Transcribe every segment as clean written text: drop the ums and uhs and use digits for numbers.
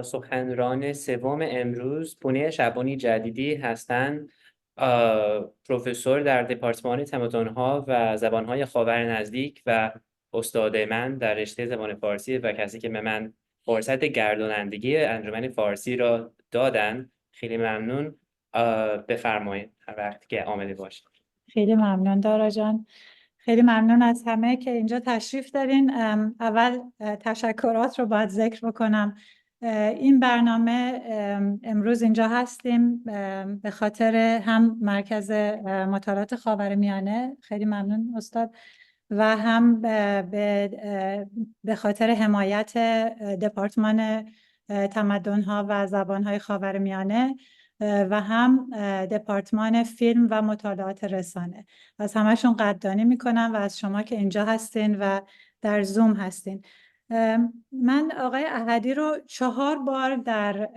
سخنران سوم امروز پونه شبانی جدیدی هستند. پروفسور در دپارتمان تمدن‌ها و زبان‌های خاور نزدیک و استاد من در رشته زبان فارسی و کسی که به من فرصت گردانندگی انجمن فارسی را دادن. خیلی ممنون. بفرمایید هر وقت که آماده باشید. خیلی ممنون دارا جان. خیلی ممنون از همه که اینجا تشریف دارین. اول تشکرات رو باید ذکر بکنم. این برنامه امروز اینجا هستیم به خاطر هم مرکز مطالعات خاورمیانه، خیلی ممنون استاد، و هم به خاطر حمایت دپارتمان تمدن‌ها و زبان‌های خاورمیانه و هم دپارتمان فیلم و مطالعات رسانه. از همه‌شون قدردانی میکنم و از شما که اینجا هستین و در زوم هستین. من آقای احدی رو 4 بار در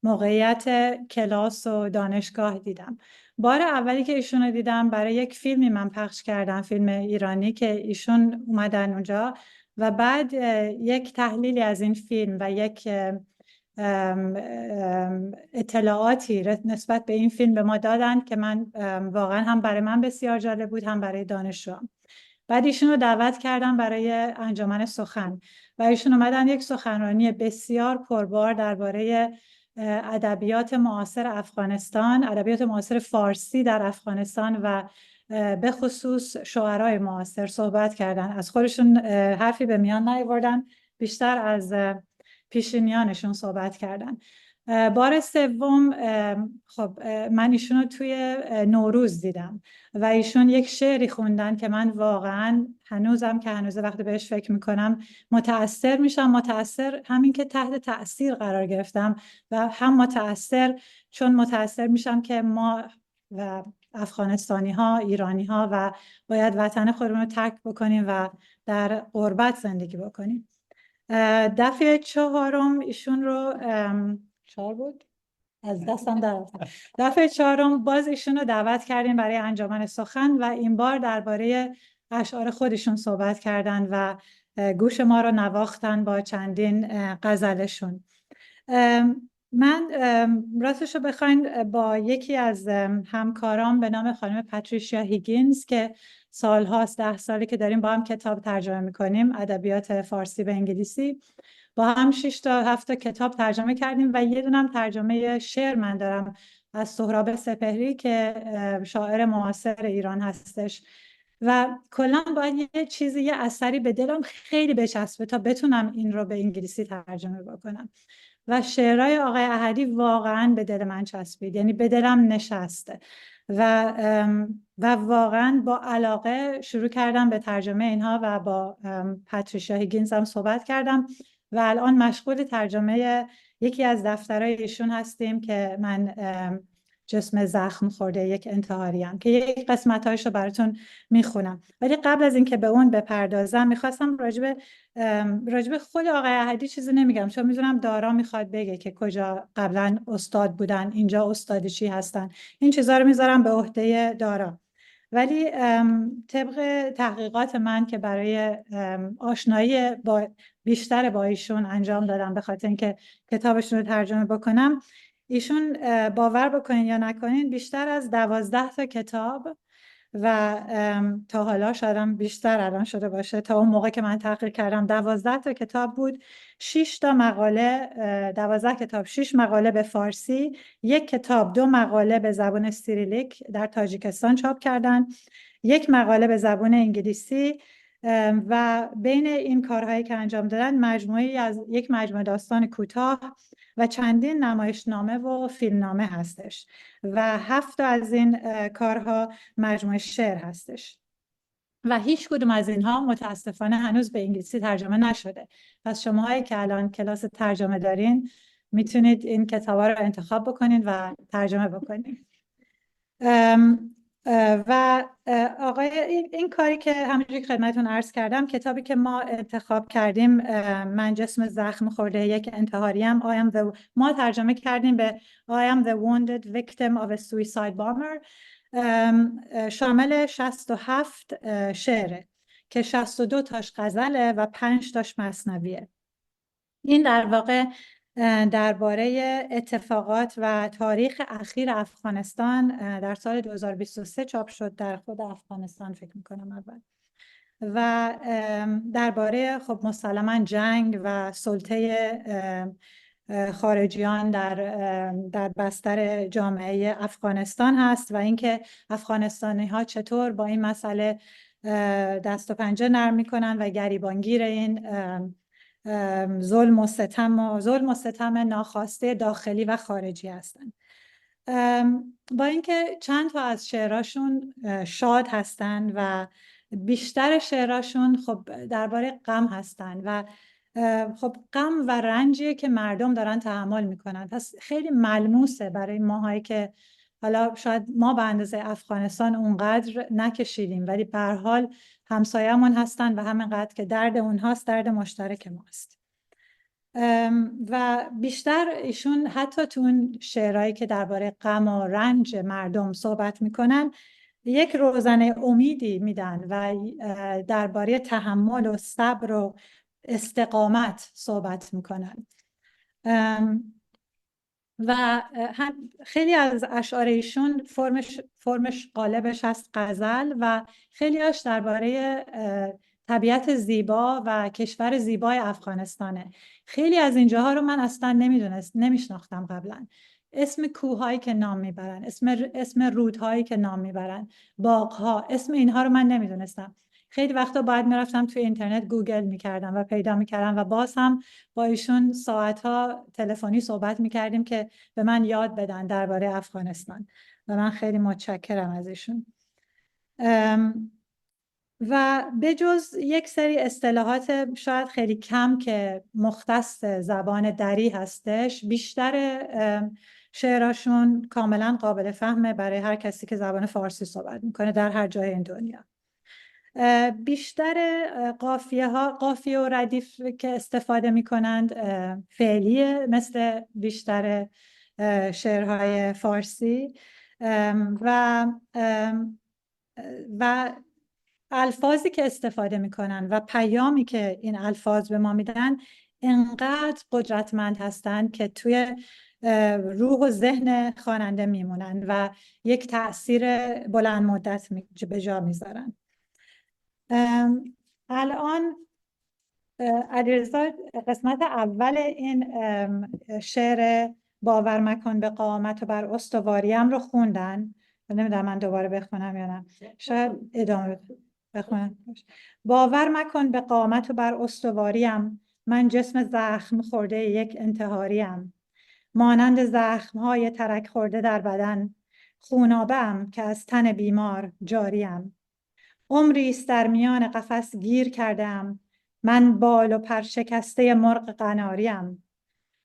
موقعیت کلاس و دانشگاه دیدم. بار اولی که ایشون رو دیدم برای یک فیلمی من پخش کردم، فیلم ایرانی که ایشون اومدن اونجا، و بعد یک تحلیلی از این فیلم و یک اطلاعاتی نسبت به این فیلم به ما دادن که من واقعا هم برای من بسیار جالب بود، هم برای دانشجوام. بعد ایشون رو دعوت کردم برای انجمن سخن و ایشون اومدن یک سخنرانی بسیار پربار درباره ادبیات معاصر افغانستان، ادبیات معاصر فارسی در افغانستان و به خصوص شاعرای معاصر صحبت کردن. از خودشون حرفی به میان نیاوردن، بیشتر از پیشینیانشون صحبت کردن. بار سوم خب من ایشونو توی نوروز دیدم و ایشون یک شعری خوندن که من واقعا هنوزم که هنوز وقتی بهش فکر میکنم متأثر میشم. متأثر همین که تحت تأثیر قرار گرفتم و هم متأثر چون متأثر میشم که ما و افغانستانی ها، ایرانی ها و باید وطن خودمون رو ترک بکنیم و در غربت زندگی بکنیم. دفعه 4 ایشون رو 4 بود؟ از دستم در رفت. دفعه 4 باز ایشون رو دعوت کردیم برای انجمن سخن و این بار درباره اشعار خودشون صحبت کردن و گوش ما رو نواختن با چندین غزلشون. من راستش رو بخواین با یکی از همکارام به نام خانم پاتریشیا هیگینز که سالهاست 10 ساله که داریم با هم کتاب ترجمه میکنیم، ادبیات فارسی به انگلیسی، با هم 6 تا 7 تا کتاب ترجمه کردیم و یه دونم ترجمه شعر من دارم از سهراب سپهری که شاعر معاصر ایران هستش و کلا باید یه چیزی، یه اثری به دلم خیلی بچسبه تا بتونم این رو به انگلیسی ترجمه بکنم. و شعرهای آقای احدی واقعا به دل من چسبید، یعنی به دلم نشسته و واقعا با علاقه شروع کردم به ترجمه اینها و با پاتریشیا هیگینز هم صحبت کردم و الان مشغول ترجمه یکی از دفترهای ایشون هستیم که من جسم زخم خورده یک انتحاریم که یک قسمت‌هایش رو براتون میخونم. ولی قبل از اینکه به اون بپردازم میخواستم راجب خود آقای احدی چیزی نمیگم چون میدونم دارا میخواد بگه که کجا قبلا استاد بودن، اینجا استاد چی هستن. این چیزا رو میذارم به عهده دارا. ولی طبق تحقیقات من که برای آشنایی بیشتر با ایشون انجام دادم به خاطر اینکه کتابشون رو ترجمه بکنم، ایشون باور بکنین یا نکنین بیشتر از 12 تا کتاب و تا حالا شاید بیشتر الان شده باشه، تا اون موقع که من تحقیق کردم 12 تا کتاب بود، 6 تا مقاله، 12 کتاب 6 مقاله به فارسی، یک کتاب 2 مقاله به زبان سیریلیک در تاجیکستان چاپ کردن، یک مقاله به زبان انگلیسی و بین این کارهایی که انجام دادن مجموعی از یک مجموعه داستان کوتاه و چندین نمایشنامه و فیلمنامه هستش و 7 از این کارها مجموعه شعر هستش و هیچ کدوم از اینها متاسفانه هنوز به انگلیسی ترجمه نشده. پس شماهایی که الان کلاس ترجمه دارین میتونید این کتابا رو انتخاب بکنین و ترجمه بکنین. و آقای این کاری که همونجوری خدمتتون عرض کردم، کتابی که ما انتخاب کردیم، من جسم زخم خورده یک انتحاریم، ما ترجمه کردیم به I am the wounded victim of a suicide bomber. شامل 67 شعره که 62 تاش غزله و 5 تاش مثنویه. این در واقع درباره اتفاقات و تاریخ اخیر افغانستان در سال 2023 چاپ شد در خود افغانستان فکر میکنم اول، و درباره خب مسلما جنگ و سلطه خارجیان در بستر جامعه افغانستان هست و اینکه افغانستانی ها چطور با این مسئله دست و پنجه نرم میکنن و گریبانگیر این ظلم و ستم ناخواسته داخلی و خارجی هستن. با اینکه چند تا از شعراشون شاد هستن و بیشتر شعراشون خب درباره غم هستن و خب غم و رنجیه که مردم دارن تحمل میکنن، پس خیلی ملموسه برای ماهایی که حالا شاید ما به اندازه افغانستان اونقدر نکشیدیم ولی به هر حال همسایه‌مون هستن و همینقدر که درد اونهاست درد مشترک ماست. و بیشتر ایشون حتی تو اون شعرهایی که درباره غم و رنج مردم صحبت میکنن یک روزنه امیدی میدن و درباره تحمل و صبر و استقامت صحبت میکنن. و خیلی از اشعار ایشون فرمش غالبش هست غزل و خیلیاش درباره طبیعت زیبا و کشور زیبای افغانستانه. خیلی از اینجاها رو من اصلا نمیشناختم قبلا. اسم کوههایی که نام میبرن، اسم رودهایی که نام میبرن، باغها، اسم اینها رو من نمیدونستم. خیلی وقتا باید میرفتم توی اینترنت گوگل میکردم و پیدا میکردم و باز هم با ایشون ساعتها تلفنی صحبت میکردیم که به من یاد بدن درباره افغانستان و من خیلی متشکرم از ایشون. و بجز یک سری اصطلاحات شاید خیلی کم که مختص زبان دری هستش، بیشتر شعراشون کاملا قابل فهمه برای هر کسی که زبان فارسی صحبت میکنه در هر جای این دنیا. بیشتر قافیه و ردیف که استفاده میکنند فعلیه مثل بیشتر شعرهای فارسی و الفاظی که استفاده میکنن و پیامی که این الفاظ به ما میدن انقدر قدرتمند هستند که توی روح و ذهن خواننده میمونن و یک تأثیر بلند مدت به جا میذارن. الان علیرضا قسمت اول این شعر باور مکن به قامت و بر استواریم رو خوندن. نمیدونم من دوباره بخونم یا نه، شاید ادامه بخونم. باور مکن به قامت و بر استواریم، من جسم زخم خورده یک انتحاریم. مانند زخمهای ترک خورده در بدن، خونابه‌ام که از تن بیمار جاریم. عمریست در میان قفس گیر کردم، من بال و پر شکسته مرغ قناریم.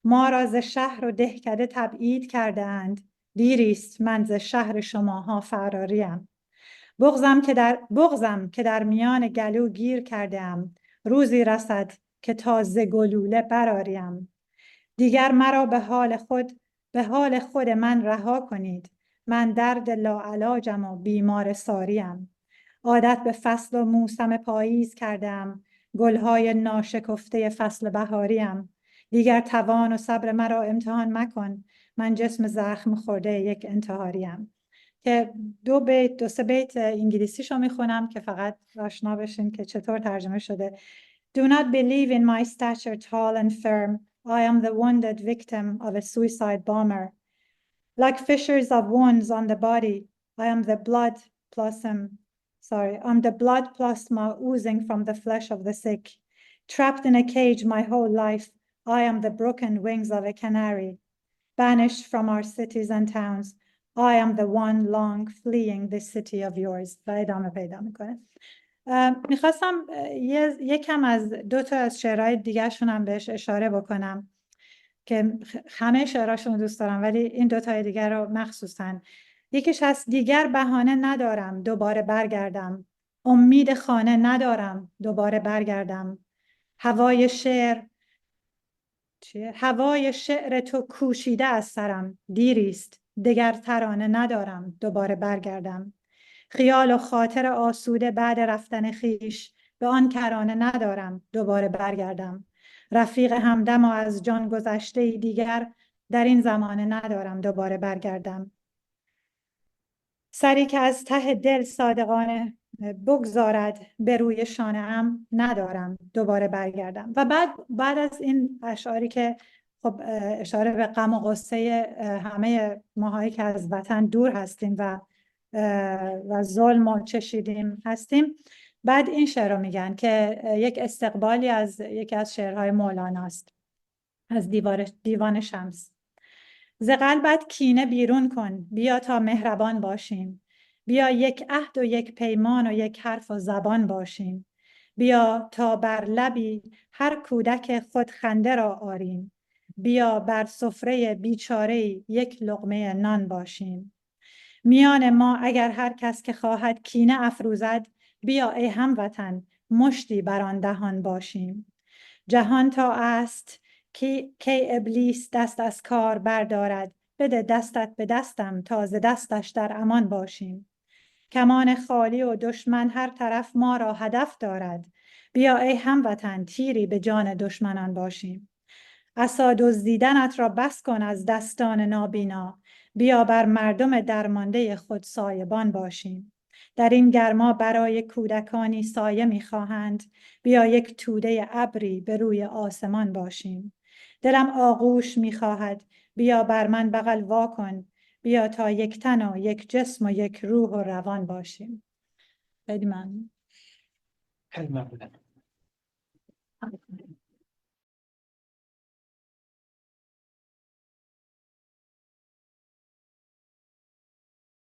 ما را ز شهر و دهکده تبعید کرده اند، دیریست من ز شهر شماها فراریم. بغضم که در میان گلو گیر کردم، روزی رسد که تا ز گلوله برآریم. دیگر مرا به حال خود من رها کنید، من درد لاعلاجم و بیمار ساریم. عادت به فصل و موسم پاییز کردم، گلهای ناشکفته فصل بهاریم. دیگر توان و صبر مرا امتحان مکن، من جسم زخم خورده یک انتحاریم. که دو سه بیت انگلیسیشو میخونم که فقط آشنا بشین که چطور ترجمه شده. Do not believe in my stature tall and firm, I am the wounded victim of a suicide bomber. Like fissures of wounds on the body, I'm the blood plasma oozing from the flesh of the sick. Trapped in a cage my whole life, I am the broken wings of a canary. Banished from our cities and towns, I am the one long fleeing this city of yours. و ادامه پیدا میکنه. میخواستم یکم از دو تا از شعرهای دیگه شونم بهش اشاره بکنم که همه شعرهاشون رو دوست دارم ولی این دو تای دیگر رو مخصوصا. یکیش هست دیگر بهانه ندارم دوباره برگردم، امید خانه ندارم دوباره برگردم. هوای شعر تو کوشیده از سرم، دیریست دگر ترانه ندارم دوباره برگردم. خیال و خاطر آسوده بعد رفتن خیش، به آن کرانه ندارم دوباره برگردم. رفیق همدم و از جان گذشته دیگر در این زمانه ندارم دوباره برگردم. سری که از ته دل صادقانه بگذارد به روی شانه‌ام ندارم دوباره برگردم. و بعد از این اشعاری که خب اشاره به غم و غصه همه ماهایی که از وطن دور هستیم و ظلم و چشیدیم هستیم، بعد این شعر رو میگن که یک استقبالی از یکی از شعرهای مولاناست، از دیوان شمس. ز قلبت کینه بیرون کن، بیا تا مهربان باشیم. بیا یک عهد و یک پیمان و یک حرف و زبان باشیم. بیا تا بر لبی هر کودک خود خنده را آریم. بیا بر سفره بیچاره یک لقمه نان باشیم. میان ما اگر هر کس که خواهد کینه افروزد، بیا ای هموطن مشتی بر آن دهان باشیم. جهان تا است کی ابلیس دست از کار بردارد، بده دستت به دستم تا ز دستش در امان باشیم. کمان خالی و دشمن هر طرف ما را هدف دارد، بیا ای هموطن تیری به جان دشمنان باشیم. عصا دزدیدنت را بس کن از دستان نابینا، بیا بر مردم درمانده خود سایبان باشیم. در این گرما برای کودکانی سایه می‌خواهند، بیا یک توده ابری به روی آسمان باشیم. دلم آغوش می‌خواهد، بیا بر من بغل وا کن، بیا تا یک تن و یک جسم و یک روح و روان باشیم. خیلی ممنون. خیلی ممنونم.